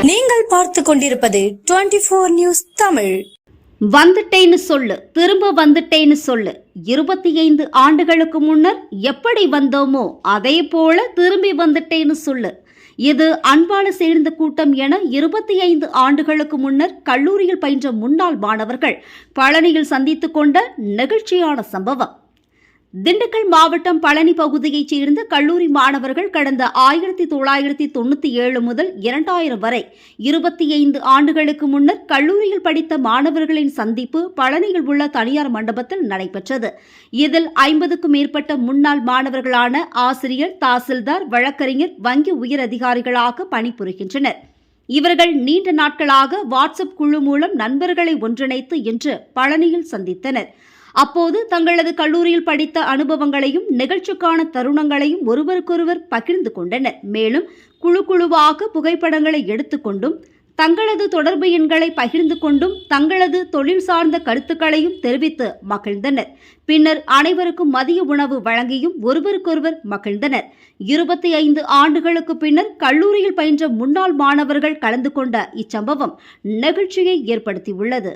நீங்கள் பார்த்து கொண்டிருப்பது 24 நியூஸ் தமிழ். வந்துட்டேன்னு சொல்லு, திரும்ப வந்துட்டேன்னு சொல்லு. 25 ஆண்டுகளுக்கு முன்னர் எப்படி வந்தோமோ அதே போல திரும்பி வந்துட்டேன்னு சொல்லு. இது அன்பால சேர்ந்த கூட்டம் என 25 ஆண்டுகளுக்கு முன்னர் கல்லூரியில் பயின்ற முன்னாள் மாணவர்கள் பழனியில் சந்தித்துக் கொண்ட நெகிழ்ச்சியான சம்பவம். திண்டுக்கல் மாவட்டம் பழனி பகுதியைச் சேர்ந்த கல்லூரி மாணவர்கள் கடந்த 1997 முதல் 2000 வரை 25 ஆண்டுகளுக்கு முன்னர் கல்லூரியில் படித்த மாணவர்களின் சந்திப்பு பழனியில் உள்ள தனியார் மண்டபத்தில் நடைபெற்றது. இதில் 50க்கும் மேற்பட்ட முன்னாள் மாணவர்களான ஆசிரியர், தாசில்தார், வழக்கறிஞர், வங்கி உயர் அதிகாரிகளாக பணிபுரிகின்றனர். இவர்கள் நீண்ட நாட்களாக வாட்ஸ்அப் குழு மூலம் நண்பர்களை ஒன்றிணைத்து இன்று பழனியில் சந்தித்தனர். அப்போது தங்களது கல்லூரியில் படித்த அனுபவங்களையும் நிகழ்ச்சிக்கான தருணங்களையும் ஒருவருக்கொருவர் பகிர்ந்து கொண்டனர். மேலும் குழுவாக புகைப்படங்களை எடுத்துக்கொண்டும் தங்களது தொடர்பு எண்களை பகிர்ந்து கொண்டும் தங்களது தொழில் சார்ந்த கருத்துக்களையும் தெரிவித்து மகிழ்ந்தனர். பின்னர் அனைவருக்கும் மதிய உணவு வழங்கியும் ஒருவருக்கொருவர் மகிழ்ந்தனர். 25 ஆண்டுகளுக்கு பின்னர் கல்லூரியில் பயின்ற முன்னாள் மாணவர்கள் கலந்து கொண்ட இச்சம்பவம் நெகிழ்ச்சியை ஏற்படுத்தியுள்ளது.